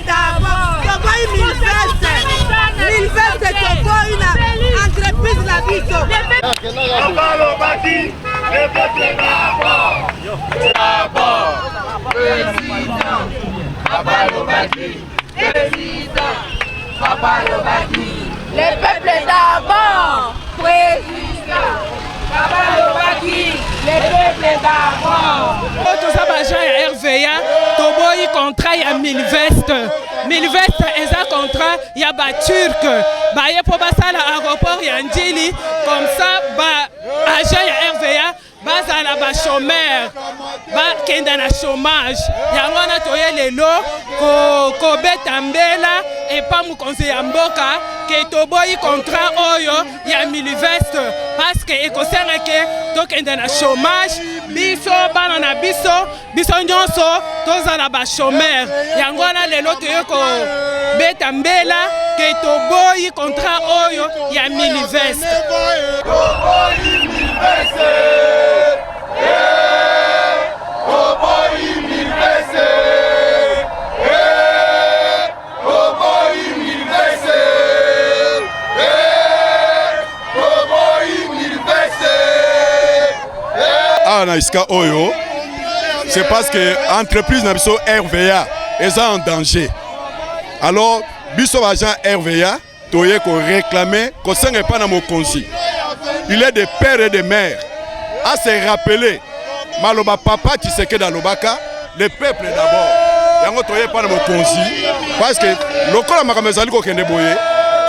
d'abord. Toboyi Milveste Toboyi na entreprise la biso. Papa Lobaki, le peuple d'abord. D'abord. Président. Papa Lobaki, président. Papa Lobaki, le peuple d'abord. Président. Papa Lobaki, le peuple d'abord. Tous les agents de RVA, Toboyi contrat ya Milveste. Milveste est un contrat ya ba Turc. Ba ye pour basa l'aéroport ya Ndjili comme ça ba agent ya RVA basa la ba chômeur ba kenda na chômage. Yango na toye lelo ko beta mbela et pas mu conseil ya mboka que Toboyi contrat oyo ya Milveste parce que ekosenga ke to kenda na chômage biso bana na biso nyonso tozala ba chômeur. Yango na lelo toye ko beta mbela que Toboyi contrat oyo ya Milveste. Toboyi Milveste. Toboyi Milveste. Toboyi Milveste. Toboyi Milveste. Ah, na iska oyo, c'est parce que l'entreprise na biso RVA est en danger. Alors, biso agent RVA, toye ko réclamer ko senge pas na mokonzi. Il est de père et de mère. À se rappeler, maloba papa Tshisekedi alobaka, le peuple d'abord. Yango toye pas na mokonzi parce que lokola makambo ezali ko kende boye,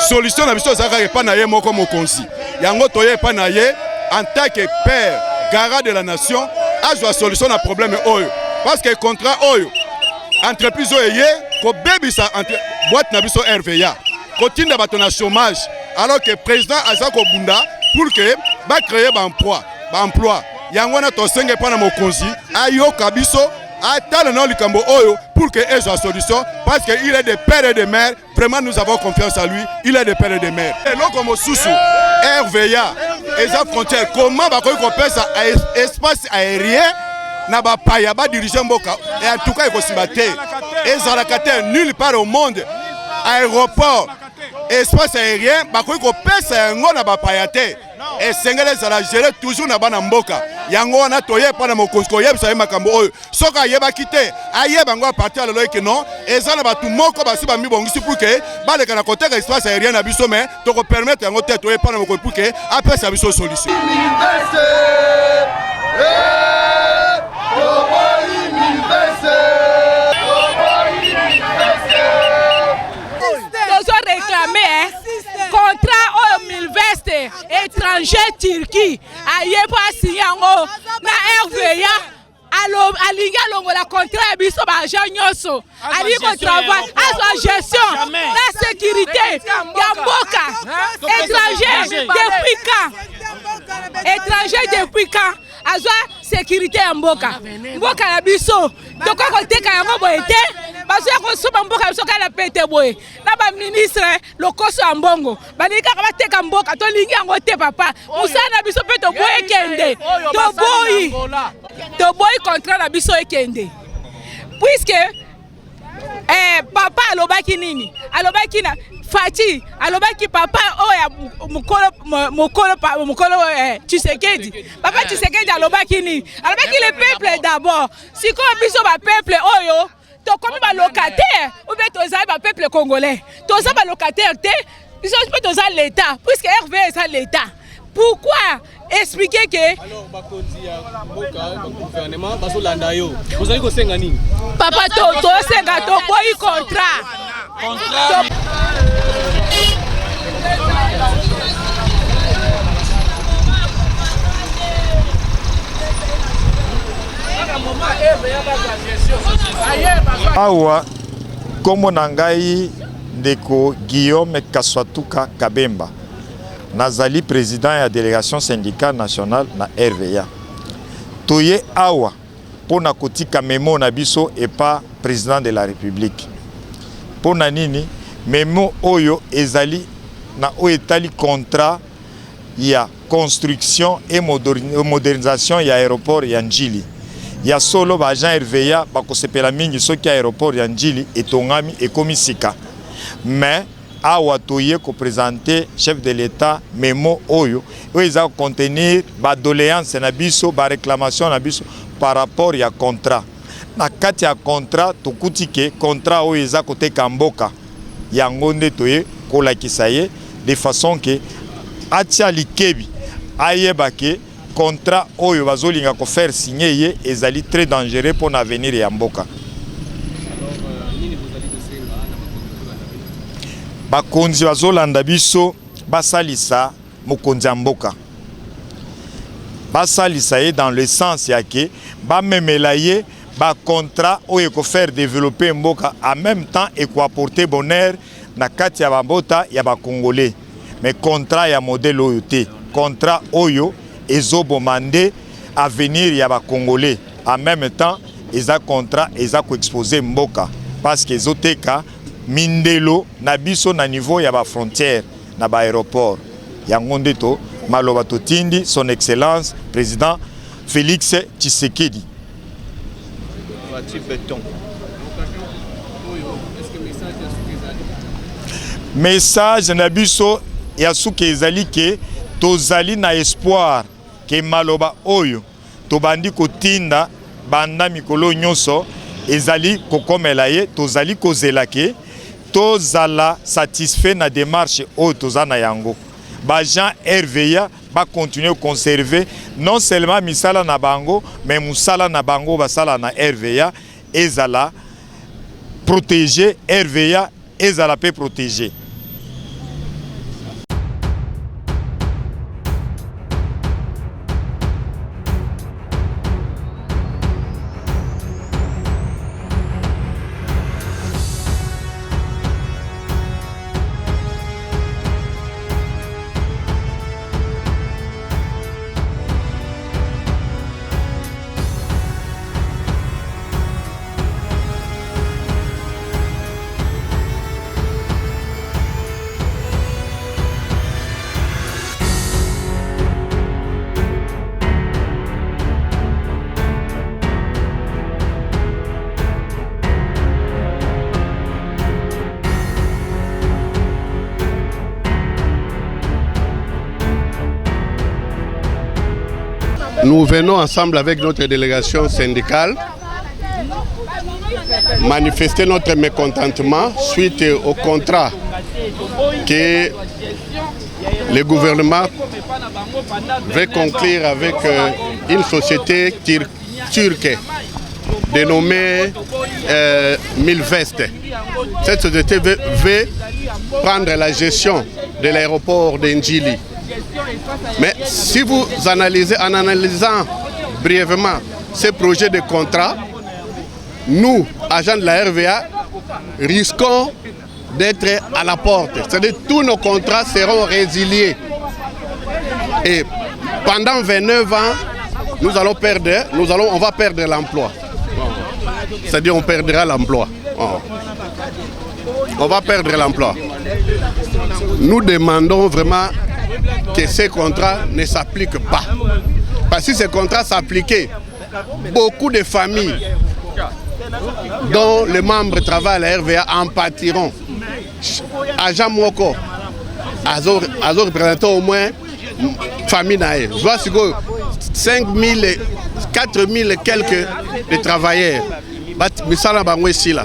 solution na biso ezaka pas na ye moko mokonzi. Yango toye pas na ye en tant que père, garant de la nation, azwa solution na problème oyo. Parce que contrat oyo entreprise oyo ye ko bebisa boîte na biso RVA. Continue bato na chômage alors que président aza ko bunda pour que ba créer ba emploi. Yango na to senge pa na mokonzi ayoka biso atala na likambo oyo pour que ait sa solution parce que il est de père et de mère. Vraiment nous avons confiance à lui. Il est de père et de mère. Et là comme Susu RVA et sa frontière comment ba ko pesa espace aérien na ba paya ba diriger mboka et en tout cas il faut se battre. Et ça la carte nulle part au monde aéroport espace aérien bakoki kopesa yango na bapayate esengeli ezala gérer toujours na bana mboka yango wana toye pa na mokonzi koyebisa ye makambo oyo soki ayebaki te ayeba yango apartir lelo eke non eza na bato moko basi bamibongisi pour ke baleka na koteka espace aérien na biso me tokopermettre yango te toye pa na mokonzi pour ke apesa biso solution. Contrat au Milveste étranger Turquie aye pas signé na RVA alinga longo la contrat biso ba agent nyoso ali ko travail à la gestion la sécurité ya mboka étranger depuis quand azwa sécurité ya mboka na biso toko ko teka yango boye te baso ya kosuba mboka biso kala pete boye na ba ministre lokoso ya mbongo banika ka bateka mboka to lingi yango te papa musana biso pe to boye kende to boy contrat na biso ekende puisque papa alobaki nini alobaki na Fati alobaki papa oya mukolo Tshisekedi papa Tshisekedi alobaki nini alobaki le peuple d'abord siko biso ba peuple oyo to comme ba locataire ou bien toza ba peuple congolais toza ba locataire te biso peut toza l'état puisque RVA c'est l'état. Pourquoi expliquer que gouvernement basolanda yo bozali ko senga nini papa to senga to boy contrat awa komo na ngai ndeko Guillaume Kaswatuka Kabemba nazali président ya délégation syndicale nationale na RVA toye awa pona kotika memo na biso et pas président de la République pona nini memo oyo ezali na oetali contrat ya construction et modernisation ya aéroport ya Ndjili ya solo ba agent RVA bakosepela mingi soki aéroport ya Njili etongami ekomi sika. Mais awa toye ko présenter chef de l'État memo oyo eza contenir ba doléance na biso ba réclamation na biso par rapport ya contrat. Na kati ya contrat tokuti ke contrat oyo eza koteka mboka yango nde toye kolakisa ye de façon que atia likebi ayeba ke contrat oyo bazolinga ko faire signer ye ezali très dangereux pour l'avenir ya mboka. Bakonzi bazolanda biso basalisa mokonzi ya mboka. Basalisa ye dans le sens ya ke bamemela ye ba contrat oyo ko faire développer mboka en même temps et ko apporter bonheur na kati ya bambota ya ba congolais. Mais contrat ya modèle oyo te. Contrat oyo ezobomande avenir ya ba congolais. En même temps eza contrat eza ko exposer mboka parce que ezoteka mindelo na biso na niveau ya ba frontière na ba aéroport. Yango nde to maloba totindi son excellence président Félix Tshisekedi. Message na biso ya suki ezali ke tozali na espoir ke maloba oyo tobandi kotinda banda mikolo nyonso ezali kokomela ye tozali kozela ke tozala satisfait na démarche oyo tozana yango. Ba Jean RVA ba continuer conserver non seulement misala na bango mais musala na bango basala na RVA ezala protéger RVA ezala pe protéger. Nous venons ensemble avec notre délégation syndicale manifester notre mécontentement suite au contrat que le gouvernement veut conclure avec une société turque dénommée Milvest. Cette société veut prendre la gestion de l'aéroport de Njili. Mais si vous analysez, en analysant brièvement ce projet de contrat, nous, agents de la RVA, risquons d'être à la porte. C'est-à-dire que tous nos contrats seront résiliés. Et pendant 29 ans, on va perdre l'emploi. C'est-à-dire qu'on perdra l'emploi. On va perdre l'emploi. Nous demandons vraiment que ces contrats ne s'appliquent pas. Parce que si ces contrats s'appliquaient, beaucoup de familles dont les membres travaillent à la RVA en pâtiront. Agent Moko, a représenté au moins famille naïe. Je vois 5 000, 4 000 et quelques de travailleurs. Mais ça n'a pas ici là.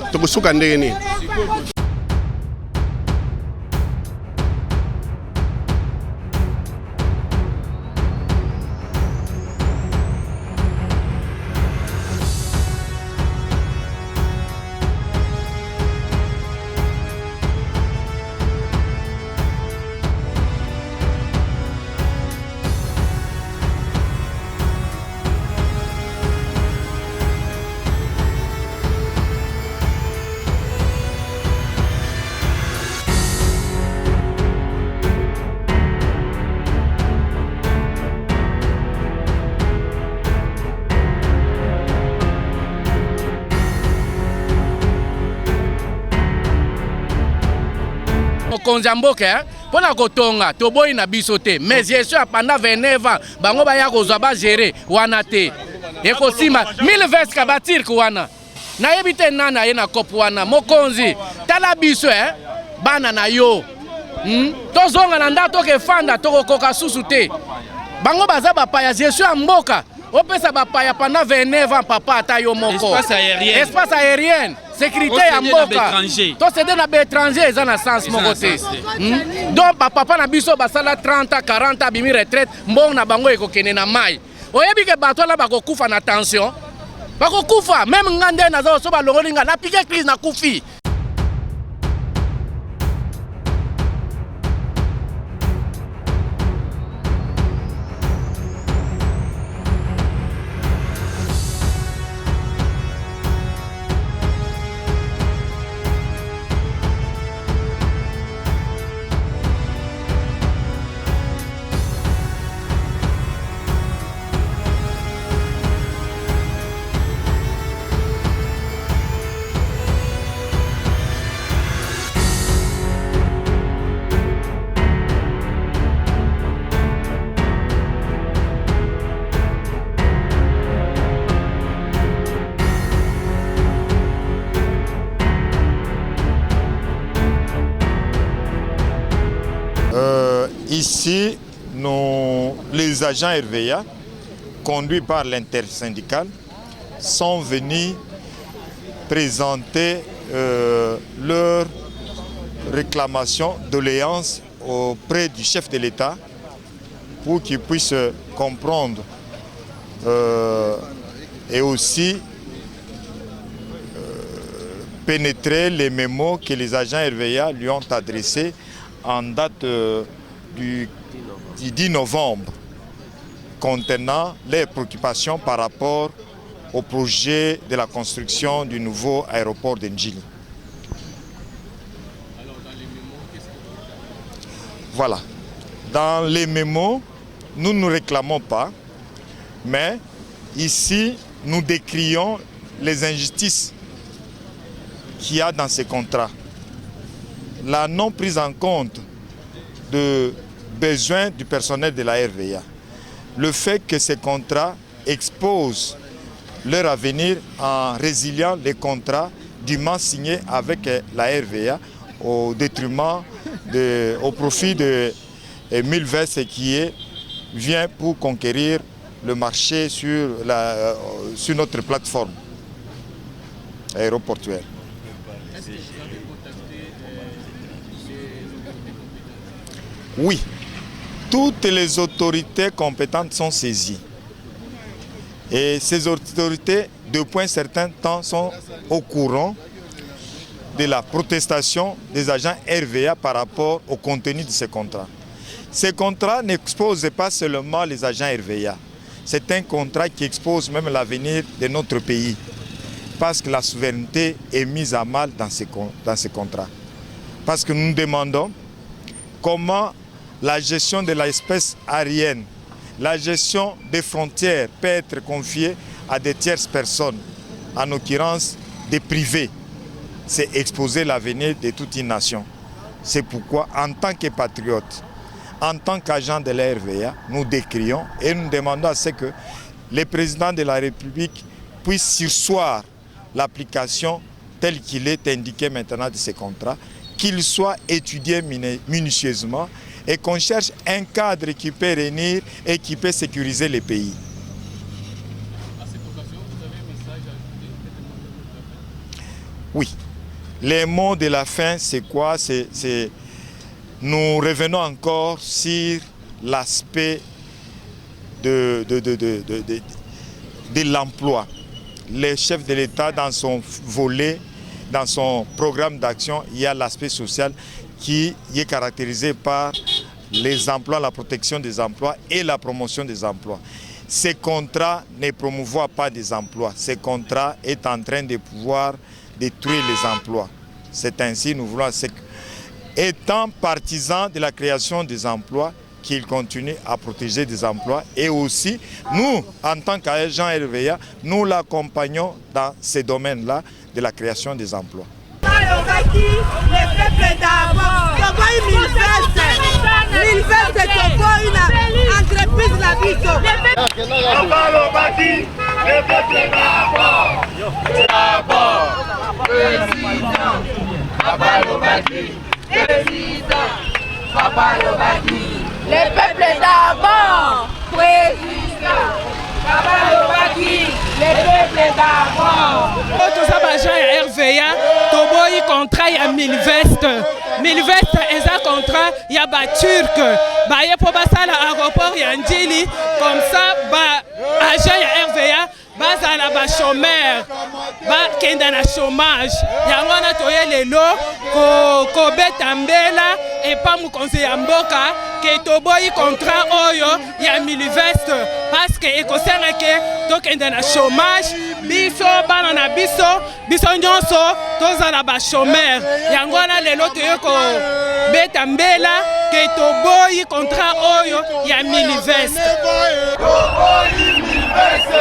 Konzamboke pona kotonga toboyi na biso te mais gestion pendant 29 ans bango baya kozwa ba gérer wana te ekosima 1000 veste ka batirk wana nayebi te nana ye na kopo wana mokonzi tala biso bana na yo tozonga na nda tokefanda tokokoka susu te bango baza bapaya gestion ya mboka opesa bapaya pendant 29 ans papa ata yo moko espace aérienne sécurité ya mboka to céder na étranger eza na sens moko te donc papa na biso basala 30 40 bimi retraite mbongo na bango ekokende na mai oyebi ke bato la bakokufa na tension bakokufa même ngande nazo so balongoli nga na piqué crise na kufi. Ici, les agents RVA, conduits par l'intersyndical, sont venus présenter leur réclamation, doléance auprès du chef de l'État pour qu'il puisse comprendre et aussi pénétrer les mémos que les agents RVA lui ont adressés en date du 10 novembre contenant les préoccupations par rapport au projet de la construction du nouveau aéroport de Njili. Voilà. Dans les mémos, nous ne réclamons pas, mais ici, nous décrions les injustices qu'il y a dans ces contrats. La non prise en compte de besoins du personnel de la RVA. Le fait que ces contrats exposent leur avenir en résiliant les contrats dûment signés avec la RVA au détriment, au profit de 1000 vestes qui vient pour conquérir le marché sur notre plateforme aéroportuaire. Oui, toutes les autorités compétentes sont saisies. Et ces autorités, depuis un certain temps, sont au courant de la protestation des agents RVA par rapport au contenu de ces contrats. Ces contrats n'exposent pas seulement les agents RVA. C'est un contrat qui expose même l'avenir de notre pays. Parce que la souveraineté est mise à mal dans ces contrats. Parce que nous nous demandons comment la gestion de l'espèce aérienne, la gestion des frontières peut être confiée à des tierces personnes, en l'occurrence des privés. C'est exposer l'avenir de toute une nation. C'est pourquoi, en tant que patriotes, en tant qu'agents de la RVA, nous décrions et nous demandons à ce que le président de la République puisse surseoir l'application telle qu'il est indiqué maintenant de ces contrats, qu'il soit étudié minutieusement et qu'on cherche un cadre qui peut réunir et qui peut sécuriser les pays. À cette occasion, vous avez un message à ajouter? Oui. Les mots de la fin, c'est quoi? Nous revenons encore sur l'aspect de l'emploi. Le chef de l'État, dans son volet, dans son programme d'action, il y a l'aspect social qui est caractérisé par les emplois, la protection des emplois et la promotion des emplois. Ces contrats ne promouvoient pas des emplois. Ces contrats est en train de pouvoir détruire les emplois. C'est ainsi, nous voulons, étant partisans de la création des emplois, qu'ils continuent à protéger des emplois. Et aussi, nous, en tant qu'agents RVA, nous l'accompagnons dans ces domaines-là de la création des emplois. Lobaki, les peuples d'abord. Toboy mille vestes Toboy na entreprise la biso. Papa Lobaki, les peuples d'abord. D'abord, président. Papa Lobaki, président. Papa Lobaki, Les peuples d'abord, président. Papa Lobaki, les peuples d'abord. Tous les agents ya RVA, toboyi contrat ya Milvest. Milvest est un contrat ya ba Turc. Ba ye po basala aéroport ya Njili, comme ça ba agent ya RVA bazala ba chômeur, ba kenda na chômage. Yango na toye lelo ko beta mbela et pas mukonzi ya mboka ke toboyi contrat oyo ya Milvest parce que ekosenga ke to kenda na chômage biso bana na biso nyonso tozala ba chômeur. Yango na lelo toye ko beta mbela ke toboyi contrat oyo ya Milvest. Toboyi Milvest.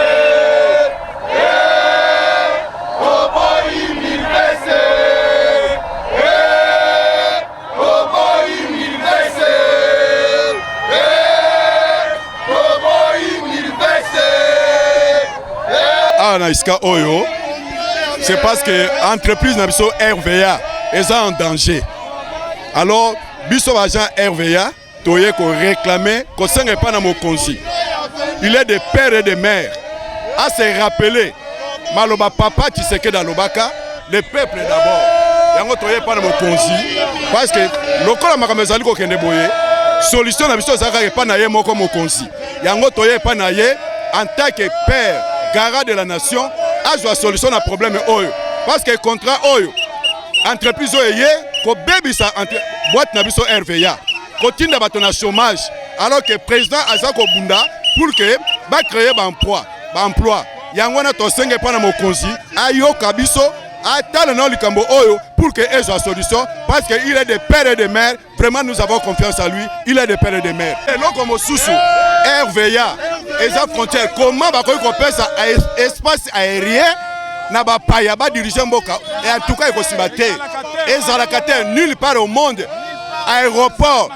Toboyi Milvest. Toboyi Milvest. Toboyi Milvest. Ah na iska oyo, c'est parce que entreprise na biso RVA est en danger. Alors biso agent RVA toye ko réclamer ko senga pas na mokonzi. Il est de père et de mère à se rappeler maloba papa Tshisekedi alobaka le peuple d'abord. Yango toye pas na mokonzi parce que lokola makambo ezali ko kende boye solution na biso ezaka pas na ye moko mokonzi. Yango toye pas na ye en tant que père garant de la nation azwa solution na problème oyo parce que contrat oyo entreprise oyo ye ko bebisa boîte na biso RVA kotinda bato na chômage alors que président aza ko bunda pour que ba créer ba emploi yango na tosenge pa na mokonzi ayoka biso atala na likambo oyo pour que ezwa solution parce que il est de père et de mère. Vraiment nous avons confiance à lui, il est de père et de mère. Et loko mosusu RVA eza frontière comment ba koyi ko pesa espace aérien na ba paya ba diriger mboka et en tout cas il faut se battre ezalaka te nulle part au monde aéroport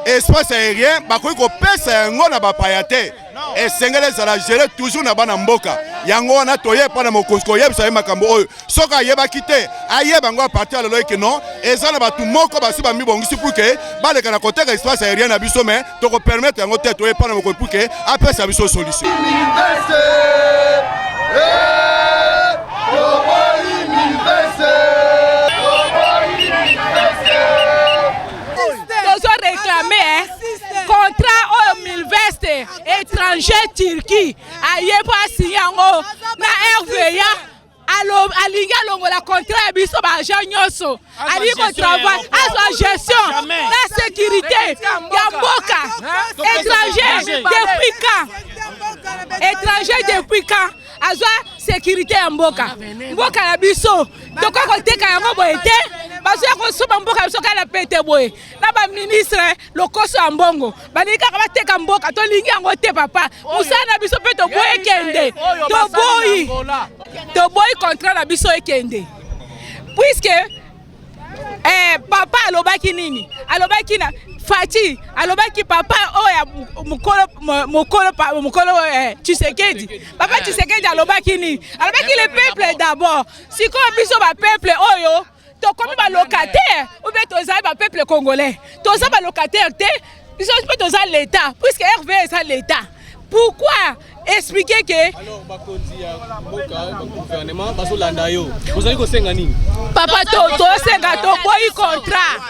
espace aérien ba koyi ko pesa yango na ba paya te et sengele zala gérer toujours na bana mboka yango wana toye pa na mokonzi koyebisa ye makambo oyo soki ayebaki te ayeba yango apartir lelo eke non eza na bato moko basi bamibongisi pour ke baleka na koteka espace aérien na biso me tokopermettre yango te toye pa na mokonzi pour ke apesa biso solution. Contrat au Milvest étranger Turquie aye pas signé ngo na RVA alinga longo la contrat biso ba agent nyoso ali ko travail à la gestion la sécurité ya mboka étranger depuis quand azwa sécurité ya mboka na biso toko koteka yango boye te bazo ko soba mboka biso kala pete boye na ba ministre lokoso ya mbongo banika ka bateka mboka to lingi yango te papa musana biso pe to boye kende to boy contrat na biso ekende puisque papa alobaki nini alobaki na Fati alobaki papa oya mukolo Tshisekedi papa Tshisekedi alobaki ni alobaki le peuple d'abord siko biso ba peuple oyo to komi ba locataire ou bien to za ba peuple congolais to za ba locataire te biso peut to za l'état puisque RVA c'est l'état. Pourquoi expliquer que alors bakonzi ya mboka gouvernement bazolanda yo bozali kosenga nini papa to senga to boyi contrat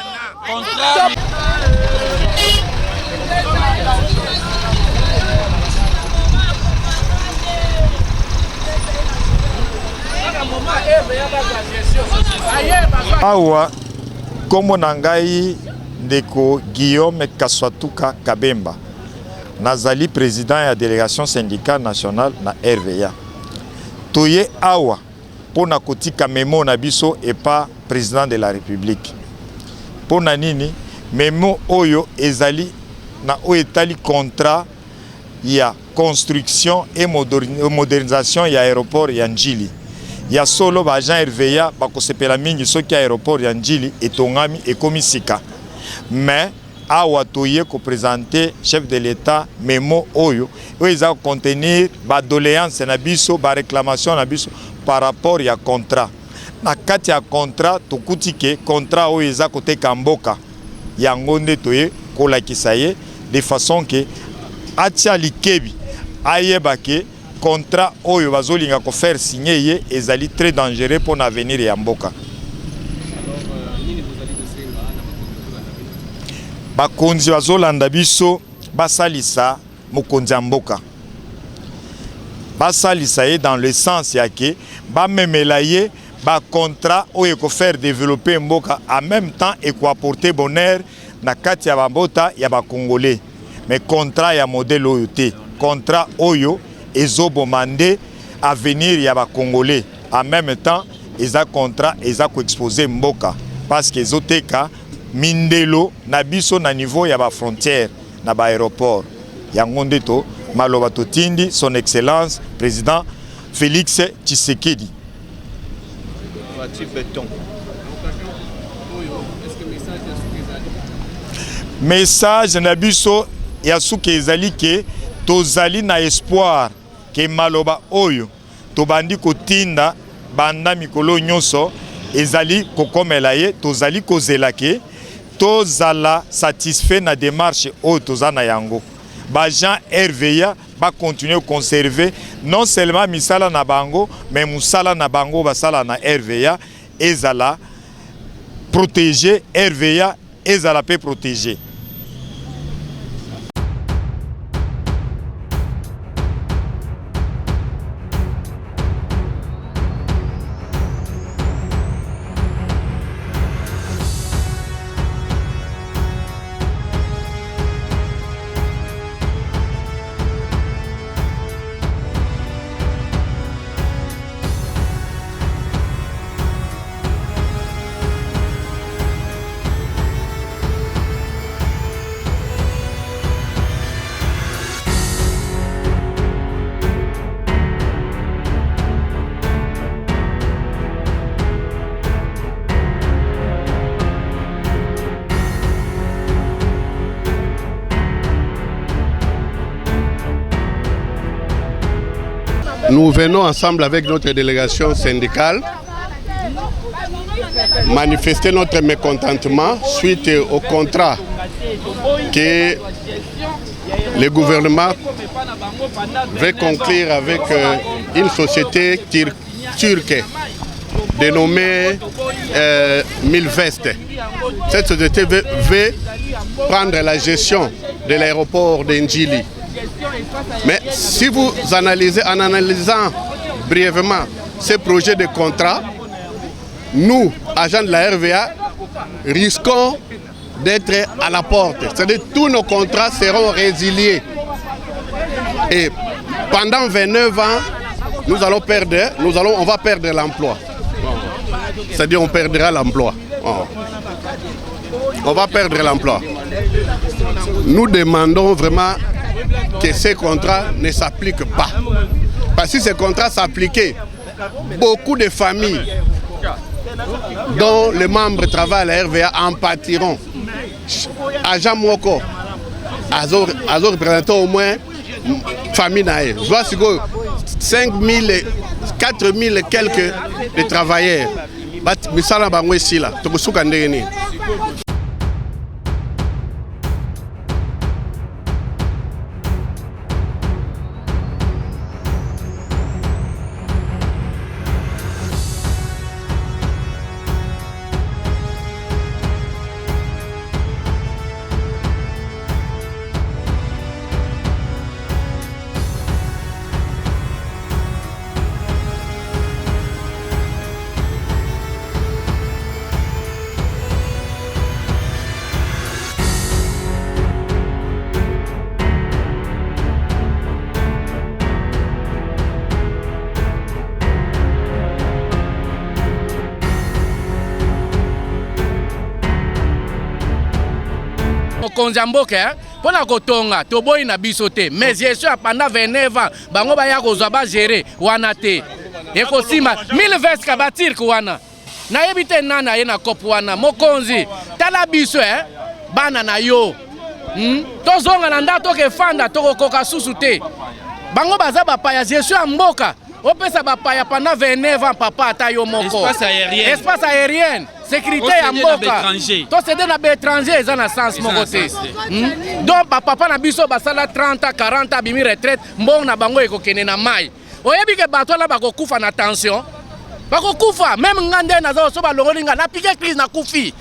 awa kombo na ngai ndeko Guillaume Kaswatuka Kabemba nazali président ya délégation syndicale nationale na RVA toye awa pona kotika memo na biso epa président de la République pona nini memo oyo ezali na oetali contrat ya construction et modernisation ya aéroport ya Njili ya solo ba agent RVA bakosepela mingi soki aéroport ya Njili etongami ekomi sika. Mais awa toye ko présenter chef de l'État memo oyo eza contenir ba doléance na biso ba réclamation na biso par rapport ya contrat. Na kati ya contrat tokuti ke contrat oyo eza koteka mboka yango nde toye kolakisa ye de façon que atia likebi ayeba ke contrat oyo bazolinga ko faire signer ye ezali très dangereux pour l'avenir ya mboka. Bakonzi bazolanda biso basalisa mokonzi ya mboka. Basalisa ye dans le sens ya ke bamemela ye ba contrat oyo ko faire développer mboka en même temps et ko apporter bonheur na kati ya bambota ya ba Congolais. Mais contrat ya modèle oyo te. Contrat oyo ezobomande avenir ya ba Congolais. En même temps, eza contrat eza ko exposer mboka parce que ezoteka mindelo na biso na niveau ya ba frontière na ba aéroport. Yango nde to maloba totindi son excellence président Félix Tshisekedi. Message na biso ya suki ezali ke tozali na espoir ke maloba oyo tobandi kotinda banda mikolo nyonso ezali kokomela ye tozali kozela ke tozala satisfait na démarche oyo tozana yango. Ba Jean RVA ba continuer conserver non seulement misala na bango mais musala na bango basala na RVA ezala protéger RVA ezala pe protéger. Nous venons ensemble avec notre délégation syndicale manifester notre mécontentement suite au contrat que le gouvernement veut conclure avec une société turque dénommée Milvest. Cette société veut prendre la gestion de l'aéroport d'Njili. Mais si vous analysez, en analysant brièvement ces projets de contrat, nous, agents de la RVA, risquons d'être à la porte. C'est-à-dire que tous nos contrats seront résiliés. Et pendant 29 ans, on va perdre l'emploi. C'est-à-dire qu'on perdra l'emploi. On va perdre l'emploi. Nous demandons vraiment que ces contrats ne s'appliquent pas. Parce que si ces contrats s'appliquaient, beaucoup de familles dont les membres travaillent à la RVA en pâtiront. Agent Moko, Azo représentant au moins famille naïe. Je vois 5 000, 4 000 et quelques de travailleurs. Mais ça n'a pas ici là. Konzamboke pona kotonga toboyi na biso te mais gestion pendant 29 ans bango baya kozwa ba gérer wana te ekosima 1000 veste ka batirke wana nayebi te nani aye na kope wana mokonzi tala biso bana na yo tozonga na ndako tokefanda tokokoka susu te bango baza bapaya gestion ya mboka opesa bapaya pendant 29 ans papa ata yo moko espace aérienne sécurité ya mboka tosede na baétranger eza na sens moko te donc bapapa na biso basala 30 40 abimi retraite mbongo na bango ekokende na mai oyebi ke bato wana bakokufa na tension bakokufa meme nga nde naza so balongoli nga napike crise nakufi.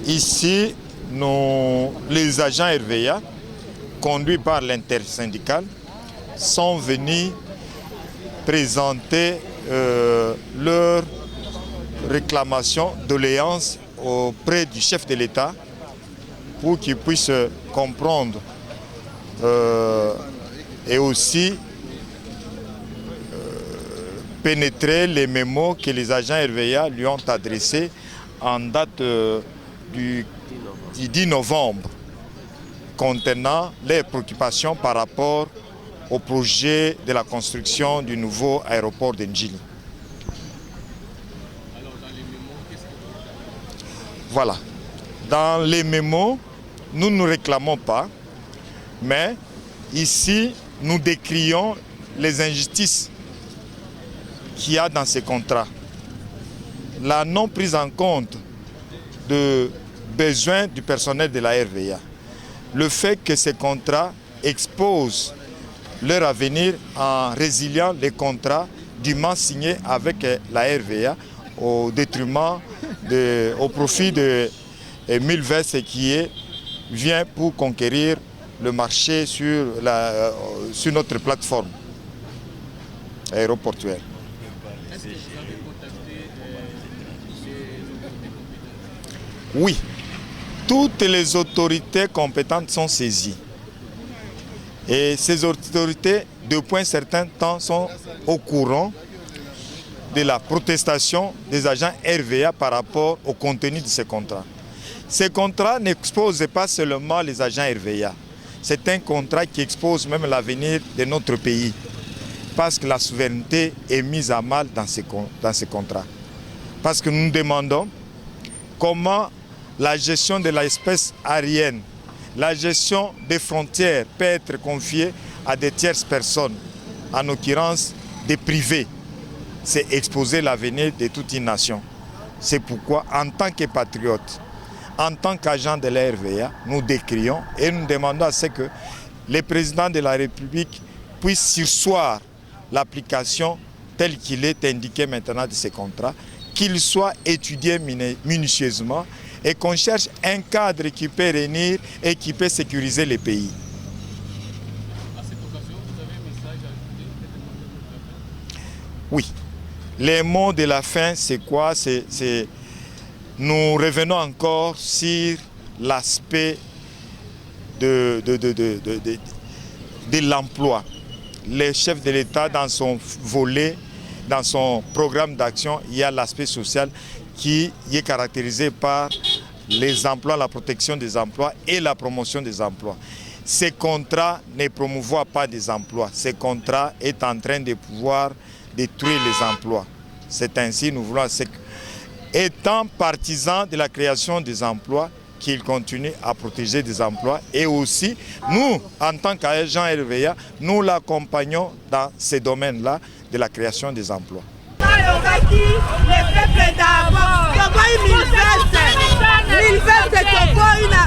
Ici, les agents RVA, conduits par l'intersyndical, sont venus présenter leur réclamation, doléance auprès du chef de l'État pour qu'il puisse comprendre et aussi pénétrer les mémos que les agents RVA lui ont adressés en date du 10 novembre contenant les préoccupations par rapport au projet de la construction du nouveau aéroport de Njili. Voilà. Dans les mémos, nous ne réclamons pas, mais ici, nous décrions les injustices qu'il y a dans ces contrats. La non prise en compte de besoins du personnel de la RVA. Le fait que ces contrats exposent leur avenir en résiliant les contrats dûment signés avec la RVA au détriment, au profit de Milvest qui vient pour conquérir le marché sur notre plateforme aéroportuaire. Oui, toutes les autorités compétentes sont saisies. Et ces autorités, depuis un certain temps, sont au courant de la protestation des agents RVA par rapport au contenu de ces contrats. Ces contrats n'exposent pas seulement les agents RVA. C'est un contrat qui expose même l'avenir de notre pays. Parce que la souveraineté est mise à mal dans ces contrats. Parce que nous nous demandons comment la gestion de l'espèce aérienne, la gestion des frontières peut être confiée à des tierces personnes, en l'occurrence des privés. C'est exposer l'avenir de toute une nation. C'est pourquoi, en tant que patriotes, en tant qu'agents de la RVA, nous décrions et nous demandons à ce que les présidents de la République puissent surseoir l'application telle qu'il est indiqué maintenant de ces contrats, qu'ils soient étudiés minutieusement et qu'on cherche un cadre qui peut réunir et qui peut sécuriser les pays. À cette occasion, vous avez un message à ajouter? Oui. Les mots de la fin, c'est quoi? Nous revenons encore sur l'aspect de l'emploi. Le chef de l'État, dans son volet, dans son programme d'action, il y a l'aspect social qui est caractérisé par les emplois, la protection des emplois et la promotion des emplois. Ces contrats ne promouvoient pas des emplois. Ces contrats est en train de pouvoir détruire les emplois. C'est ainsi, nous voulons, étant partisans de la création des emplois, qu'ils continuent à protéger des emplois. Et aussi, nous, en tant qu'agents RVA, nous l'accompagnons dans ces domaines-là de la création des emplois. Baki, les peuples d'abord. Toboy Milveste. Milveste Toboy na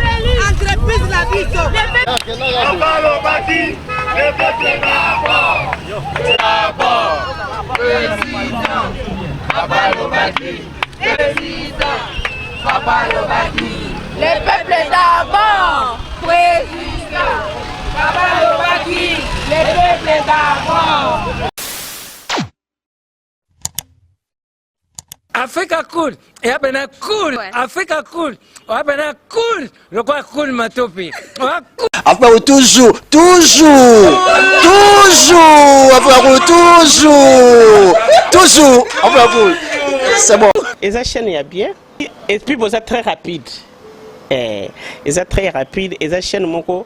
entreprise la biso. Papa Baki, les peuples d'abord. D'abord. Président. Papa Baki. Président. Papa Baki. Les peuples d'abord. Président. Papa Baki. Les peuples d'abord. Africa cool, et abena cool, Africa cool, abena cool, le quoi cool matopi. Après toujours, après toujours, après c'est bon. Et ça chaîne est bien, et puis vous êtes très rapide. Et ça très rapide, et ça chaîne mon co,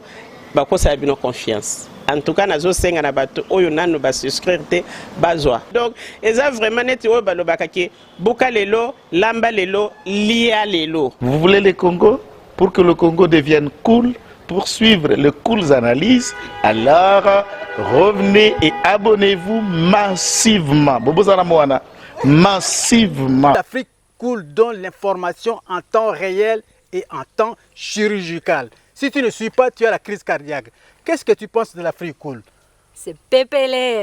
bah quoi ça a bien confiance. En tout cas, nazo senga na bato oyo nanu ba souscrire te bazwa. Donc, eza vraiment neti oyo balobaka ke boka lelo, lamba lelo, lia lelo. Vous voulez le Congo? Pour que le Congo devienne cool, pour suivre les cool analyses, alors revenez et abonnez-vous massivement. Bobozana Moana, massivement. L'Afrique cool donne l'information en temps réel et en temps chirurgical. Si tu ne suis pas, tu as la crise cardiaque. Qu'est-ce que tu penses de l'Afrique cool? C'est pépélé.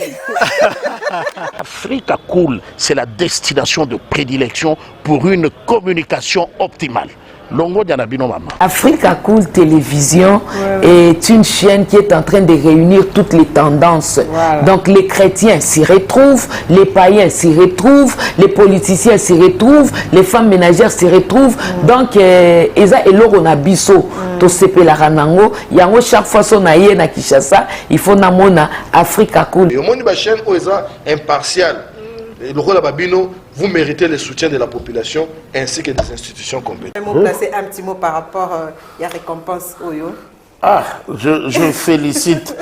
Africa Cool, c'est la destination de prédilection pour une communication optimale. Longo Dianabino Mama. Africa Cool Télévision est une chaîne qui est en train de réunir toutes les tendances. Donc les chrétiens s'y retrouvent, les païens s'y retrouvent, les politiciens s'y retrouvent, les femmes ménagères s'y retrouvent. Donc Eza et Loro Bisso, to sepe la ranango, yango chaque fois son aïe na Kinshasa, il faut namona Africa Cool. Et au monde de la chaîne Oeza impartial. Le rôle de Babino, vous méritez le soutien de la population ainsi que des institutions compétentes. Vous placer un petit mot par rapport à la récompense Oyo. Ah, je félicite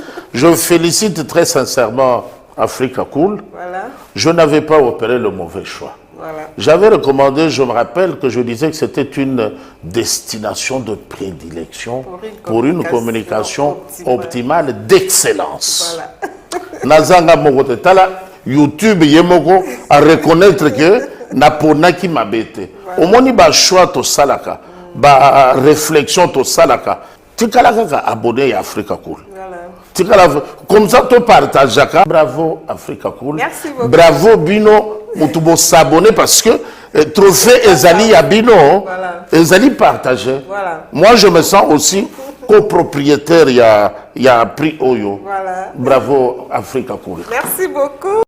très sincèrement Africa Cool. Voilà. Je n'avais pas opéré le mauvais choix. Voilà. J'avais recommandé, je me rappelle que je disais que c'était une destination de prédilection pour une communication optimale d'excellence. Voilà. Nazanga Mogote Tala. YouTube yemoko à reconnaître que napona qui m'a bêté. Au moins ba choix to salaka, ba réflexion to salaka. Tikalaka abonné à Africa Cool. Tikala comme ça to partage. Bravo Africa Cool. Merci beaucoup. Bravo Bino, mutubo s'abonner parce que trophée Ezali ya Bino, Ezali partagé. Voilà. Moi je me sens aussi copropriétaire, il y a prix Oyo. Voilà. Bravo Africa Cool. Merci beaucoup.